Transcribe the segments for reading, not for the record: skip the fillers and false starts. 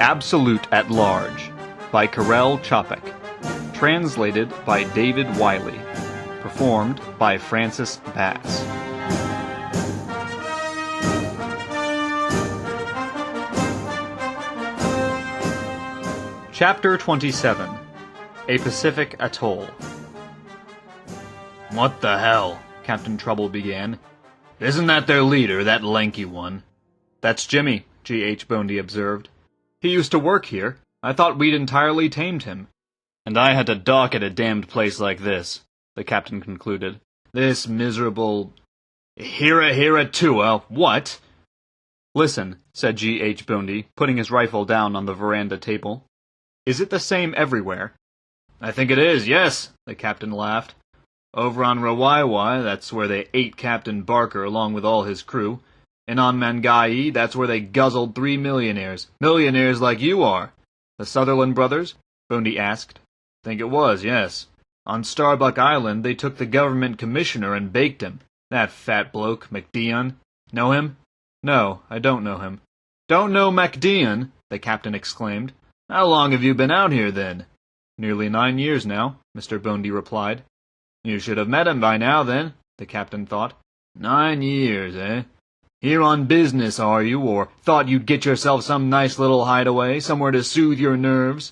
Absolute at Large by Karel Čapek. Translated by David Wyllie. Performed by Francis Bass. Chapter 27. A Pacific Atoll. "What the hell?" Captain Trouble began. "Isn't that their leader, that lanky one?" "That's Jimmy," G.H. Bondy observed. "He used to work here. I thought we'd entirely tamed him." "And I had to dock at a damned place like this," the captain concluded. "This miserable... Hira Tua, what?" "Listen," said G.H. Bondy, putting his rifle down on the veranda table. "Is it the same everywhere?" "I think it is, yes," the captain laughed. "Over on Rawaiwai, that's where they ate Captain Barker along with all his crew. And on Mangai, that's where they guzzled 3 millionaires. Millionaires like you are." "The Sutherland brothers?" Bondy asked. "Think it was, yes. On Starbuck Island, they took the government commissioner and baked him. That fat bloke, MacDion. Know him?" "No, I don't know him." "Don't know MacDion?" the captain exclaimed. "How long have you been out here, then?" "Nearly 9 years now," Mr. Bondy replied. "You should have met him by now, then," the captain thought. 9 years, eh? Here on business, are you, or thought you'd get yourself some nice little hideaway, somewhere to soothe your nerves?"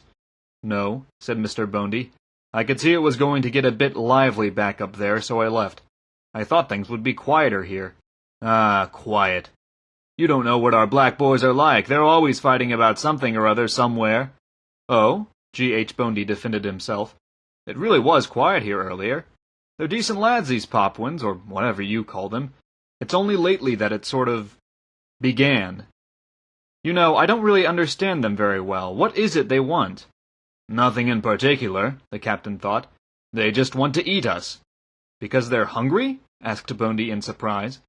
"No," said Mr. Bondy. "I could see it was going to get a bit lively back up there, so I left. I thought things would be quieter here." "Ah, quiet. You don't know what our black boys are like. They're always fighting about something or other somewhere." "Oh?" G.H. Bondy defended himself. "It really was quiet here earlier. They're decent lads, these Papuans, or whatever you call them. It's only lately that it sort of began. You know, I don't really understand them very well. What is it they want?" "Nothing in particular," the captain thought. "They just want to eat us." "Because they're hungry?" asked Bondy in surprise.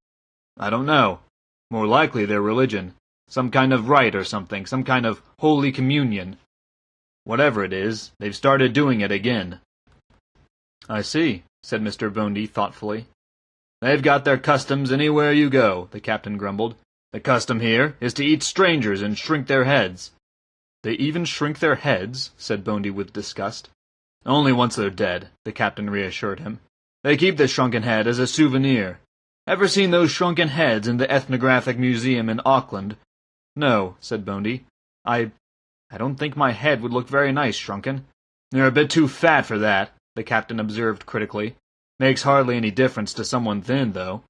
"I don't know. More likely their religion. Some kind of rite or something, some kind of holy communion. Whatever it is, they've started doing it again." "I see," said Mr. Bondy thoughtfully. "They've got their customs anywhere you go," the captain grumbled. "The custom here is to eat strangers and shrink their heads." "They even shrink their heads?" said Bondy with disgust. "Only once they're dead," the captain reassured him. "They keep the shrunken head as a souvenir. Ever seen those shrunken heads in the Ethnographic Museum in Auckland?" "No," said Bondy. I don't think my head would look very nice shrunken." "You're a bit too fat for that," the captain observed critically. "Makes hardly any difference to someone thin, though."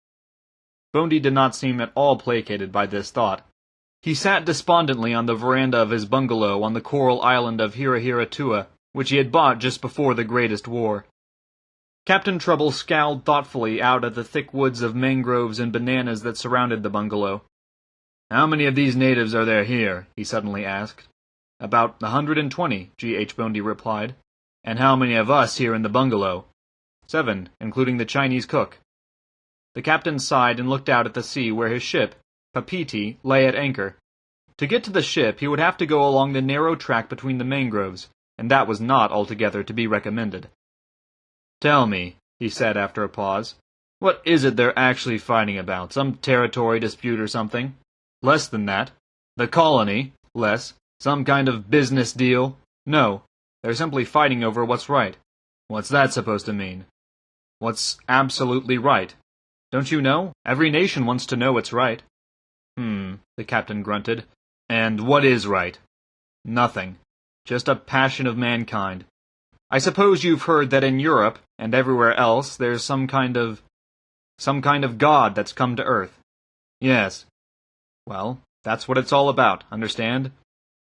Bondy did not seem at all placated by this thought. He sat despondently on the veranda of his bungalow on the coral island of Hira Tua, which he had bought just before the Greatest War. Captain Trouble scowled thoughtfully out at the thick woods of mangroves and bananas that surrounded the bungalow. "How many of these natives are there here?" he suddenly asked. "About 120, G.H. Bondy replied. "And how many of us here in the bungalow?" 7, including the Chinese cook." The captain sighed and looked out at the sea where his ship, Papiti, lay at anchor. To get to the ship, he would have to go along the narrow track between the mangroves, and that was not altogether to be recommended. "Tell me," he said after a pause, "what is it they're actually fighting about? Some territory dispute or something?" "Less than that." "The colony?" "Less." "Some kind of business deal?" "No. They're simply fighting over what's right." "What's that supposed to mean?" "What's absolutely right. Don't you know? Every nation wants to know what's right." The captain grunted. "And what is right?" "Nothing. Just a passion of mankind. I suppose you've heard that in Europe, and everywhere else, there's some kind of god that's come to Earth." "Yes." "Well, that's what it's all about, understand?"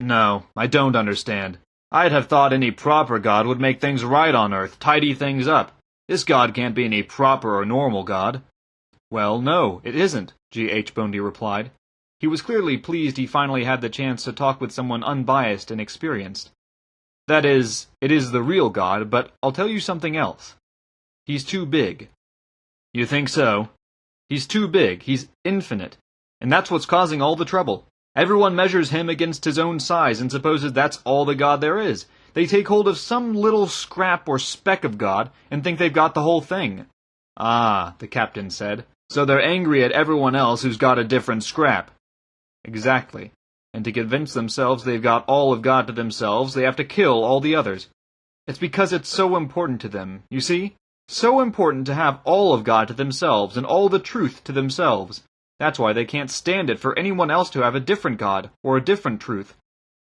"No, I don't understand. I'd have thought any proper god would make things right on Earth, tidy things up. This god can't be any proper or normal god." "Well, no, it isn't," G.H. Bondy replied. He was clearly pleased he finally had the chance to talk with someone unbiased and experienced. "That is, it is the real God, but I'll tell you something else. He's too big." "You think so?" "He's too big, he's infinite, and that's what's causing all the trouble. Everyone measures him against his own size and supposes that's all the God there is. They take hold of some little scrap or speck of God and think they've got the whole thing." "Ah," the captain said, "so they're angry at everyone else who's got a different scrap." "Exactly. and to convince themselves they've got all of God to themselves, they have to kill all the others. It's because it's so important to them, you see? So important to have all of God to themselves and all the truth to themselves. That's why they can't stand it for anyone else to have a different God or a different truth.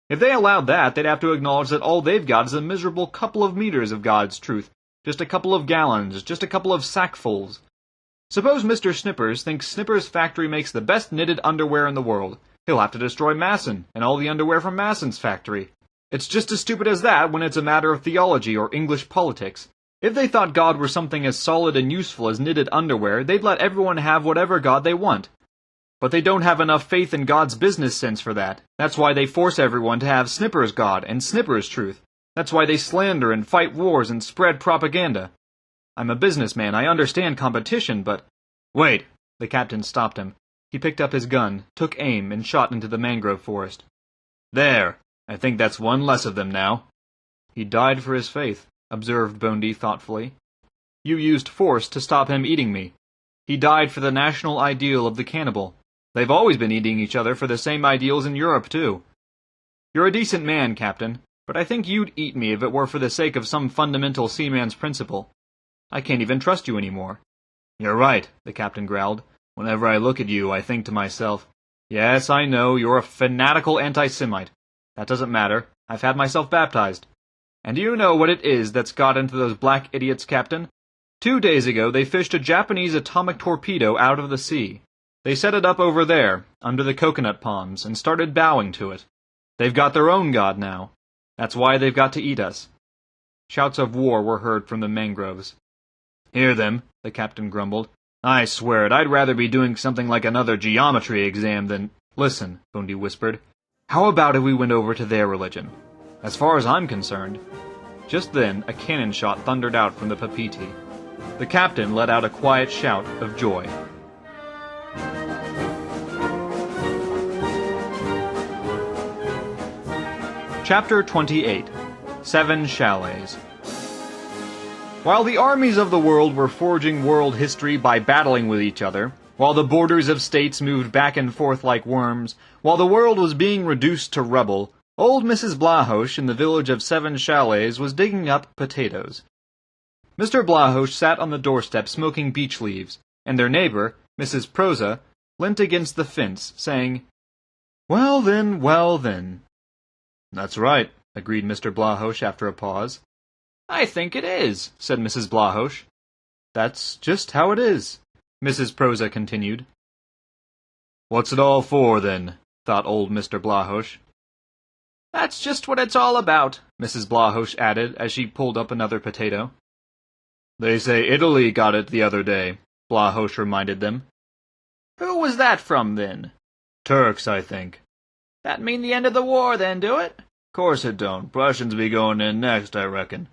If they allowed that, they'd have to acknowledge that all they've got is a miserable couple of meters of God's truth, just a couple of gallons, just a couple of sackfuls. Suppose Mr. Snippers thinks Snippers' factory makes the best knitted underwear in the world. He'll have to destroy Masson and all the underwear from Masson's factory. It's just as stupid as that when it's a matter of theology or English politics. If they thought God were something as solid and useful as knitted underwear, they'd let everyone have whatever God they want. But they don't have enough faith in God's business sense for that. That's why they force everyone to have Snippers' God and Snippers' truth. That's why they slander and fight wars and spread propaganda. I'm a businessman, I understand competition, but... Wait! The captain stopped him. He picked up his gun, took aim, and shot into the mangrove forest. There! I think that's one less of them now. He died for his faith, observed Bondy thoughtfully. You used force to stop him eating me. He died for the national ideal of the cannibal. They've always been eating each other for the same ideals in Europe, too. You're a decent man, Captain, but I think you'd eat me if it were for the sake of some fundamental seaman's principle. I can't even trust you anymore. You're right, the captain growled. Whenever I look at you, I think to myself, yes, I know, you're a fanatical anti-Semite. That doesn't matter. I've had myself baptized. And do you know what it is that's got into those black idiots, Captain? 2 days ago, they fished a Japanese atomic torpedo out of the sea. They set it up over there, under the coconut palms, and started bowing to it. They've got their own god now. That's why they've got to eat us. Shouts of war were heard from the mangroves. Hear them, the captain grumbled. I swear it, I'd rather be doing something like another geometry exam than... Listen, Bondy whispered. How about if we went over to their religion? As far as I'm concerned. Just then, a cannon shot thundered out from the Papiti. The captain let out a quiet shout of joy. Chapter 28. 7 Chalets. While the armies of the world were forging world history by battling with each other, while the borders of states moved back and forth like worms, while the world was being reduced to rubble, old Mrs. Blahouš in the village of 7 Chalets was digging up potatoes. Mr. Blahouš sat on the doorstep smoking beech leaves, and their neighbor, Mrs. Prouza, leant against the fence, saying, well then, well then. That's right, agreed Mr. Blahouš after a pause. I think it is, said Mrs. Blahouš. That's just how it is, Mrs. Prouza continued. What's it all for, then? Thought old Mr. Blahouš. That's just what it's all about, Mrs. Blahouš added as she pulled up another potato. They say Italy got it the other day, Blahouš reminded them. Who was that from, then? Turks, I think. That mean the end of the war, then, do it? Course it don't. Prussians be going in next, I reckon.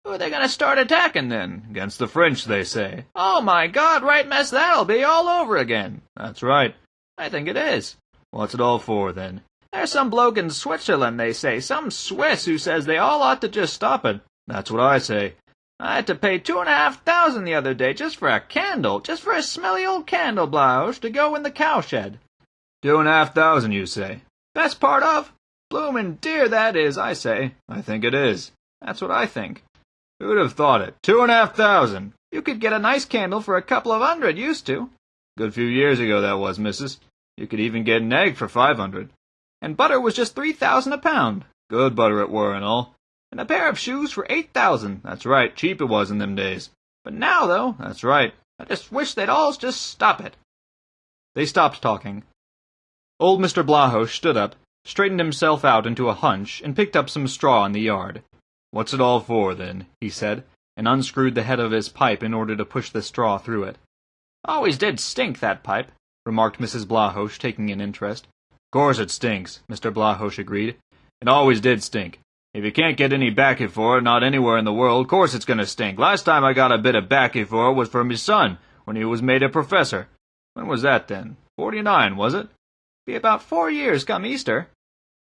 Who are they gonna start attacking, then? Against the French, they say. Oh, my God, right mess that'll be all over again. That's right. I think it is. What's it all for, then? There's some bloke in Switzerland, they say, some Swiss who says they all ought to just stop it. That's what I say. I had to pay $2,500 the other day just for a candle, just for a smelly old candle, Blahouš, to go in the cowshed. $2,500, you say? Best part of? Bloomin' dear that is, I say. I think it is. That's what I think. Who'd have thought it? $2,500. You could get a nice candle for a couple of hundred, used to. Good few years ago that was, missus. You could even get an egg for $500. And butter was just $3,000 a pound. Good butter it were and all. And a pair of shoes for $8,000. That's right, cheap it was in them days. But now, though, that's right. I just wish they'd all just stop it. They stopped talking. Old Mr. Blahouš stood up, straightened himself out into a hunch, and picked up some straw in the yard. What's it all for, then? He said, and unscrewed the head of his pipe in order to push the straw through it. Always did stink, that pipe, remarked Mrs. Blahouš, taking an interest. Course it stinks, Mr. Blahouš agreed. It always did stink. If you can't get any baccy for it, not anywhere in the world, course it's gonna stink. Last time I got a bit of baccy for it was for me son, when he was made a professor. When was that, then? 49, was it? Be about 4 years come Easter.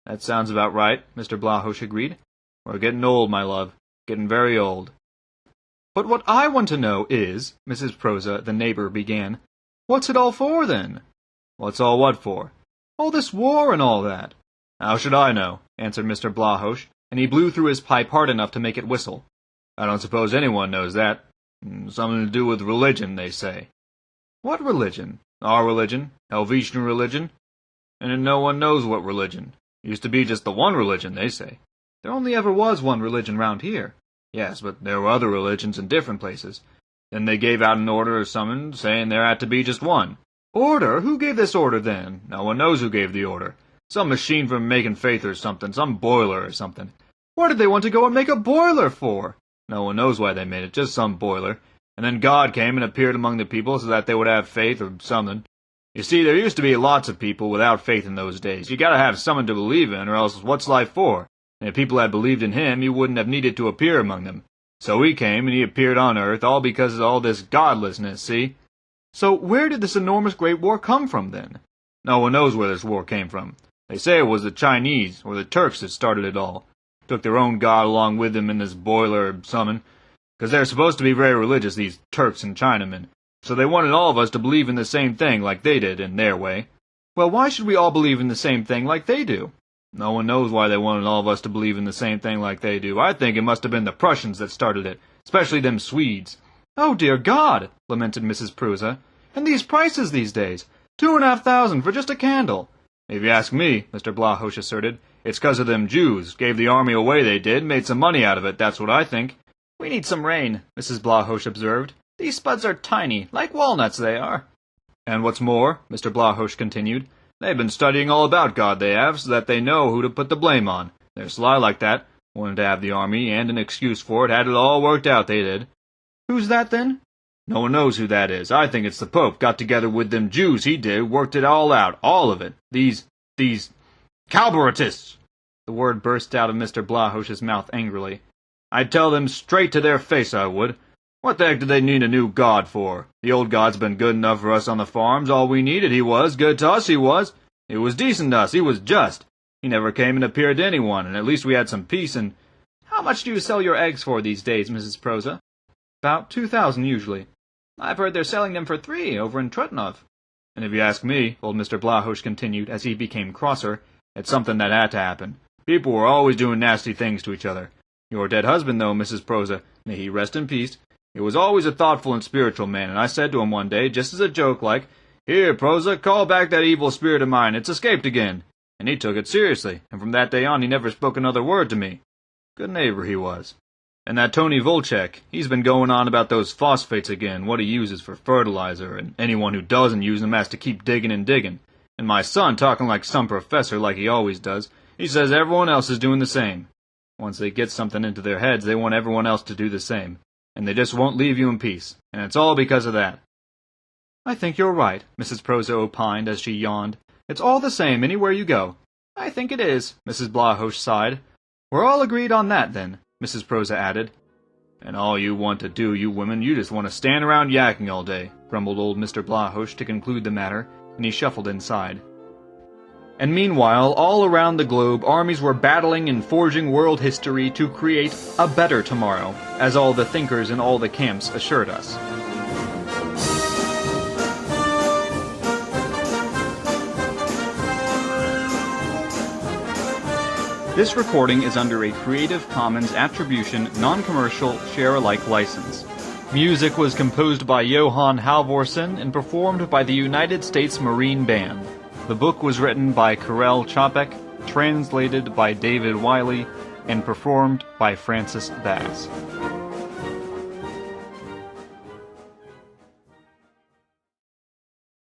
That sounds about right, Mr. Blahouš agreed. We're getting old, my love. Getting very old. But what I want to know is, Mrs. Prouza, the neighbor, began, what's it all for, then? What's all what for? All this war and all that. How should I know? Answered Mr. Blahouš, and he blew through his pipe hard enough to make it whistle. I don't suppose anyone knows that. Something to do with religion, they say. What religion? Our religion, Helvetian religion. And no one knows what religion. Used to be just the one religion, they say. There only ever was one religion round here. Yes, but there were other religions in different places. Then they gave out an order or something, saying there had to be just one. Order? Who gave this order then? No one knows who gave the order. Some machine for making faith or something, some boiler or something. What did they want to go and make a boiler for? No one knows why they made it, just some boiler. And then God came and appeared among the people so that they would have faith or something. You see, there used to be lots of people without faith in those days. You gotta have someone to believe in, or else what's life for? And if people had believed in him, he wouldn't have needed to appear among them. So he came, and he appeared on earth, all because of all this godlessness, see? So where did this enormous great war come from, then? No one knows where this war came from. They say it was the Chinese, or the Turks that started it all. Took their own god along with them in this boiler or something. 'Cause they're supposed to be very religious, these Turks and Chinamen. So they wanted all of us to believe in the same thing like they did, in their way. Well, why should we all believe in the same thing like they do? No one knows why they wanted all of us to believe in the same thing like they do. I think it must have been the Prussians that started it, especially them Swedes. Oh, dear God, lamented Mrs. Prouza. And these prices these days, 2,500 for just a candle. If you ask me, Mr. Blahouš asserted, it's 'cause of them Jews. Gave the army away, they did, made some money out of it, that's what I think. We need some rain, Mrs. Blahouš observed. These spuds are tiny, like walnuts they are. And what's more, Mr. Blahouš continued, they've been studying all about God, they have, so that they know who to put the blame on. They're sly like that, wanted to have the army, and an excuse for it, had it all worked out, they did. Who's that, then? No one knows who that is. I think it's the Pope, got together with them Jews, he did, worked it all out, all of it. These Calboratists! The word burst out of Mr. Blahouš's mouth angrily. I'd tell them straight to their face, I would. What the heck do they need a new god for? The old god's been good enough for us on the farms, all we needed. He was good to us, he was. He was decent to us, he was just. He never came and appeared to anyone, and at least we had some peace and— How much do you sell your eggs for these days, Mrs. Prouza? About 2,000 usually. I've heard they're selling them for 3 over in Trutnov. And if you ask me, old Mr. Blahouš continued as he became crosser, it's something that had to happen. People were always doing nasty things to each other. Your dead husband, though, Mrs. Prouza, may he rest in peace, he was always a thoughtful and spiritual man, and I said to him one day, just as a joke like, "Here, Prouza, call back that evil spirit of mine, it's escaped again." And he took it seriously, and from that day on he never spoke another word to me. Good neighbor he was. And that Tony Volchek, he's been going on about those phosphates again, what he uses for fertilizer, and anyone who doesn't use them has to keep digging and digging. And my son talking like some professor like he always does, he says everyone else is doing the same. Once they get something into their heads, they want everyone else to do the same. And they just won't leave you in peace, and it's all because of that. I think you're right, Mrs. Prouza opined as she yawned. It's all the same anywhere you go. I think it is, Mrs. Blahouš sighed. We're all agreed on that, then, Mrs. Prouza added. And all you want to do, you women, you just want to stand around yakking all day, grumbled old Mr. Blahouš to conclude the matter, and he shuffled inside. And meanwhile, all around the globe, armies were battling and forging world history to create a better tomorrow, as all the thinkers in all the camps assured us. This recording is under a Creative Commons Attribution, Non-Commercial, Share-alike license. Music was composed by Johan Halvorsen and performed by the United States Marine Band. The book was written by Karel Čapek, translated by David Wyllie, and performed by Francis Bass.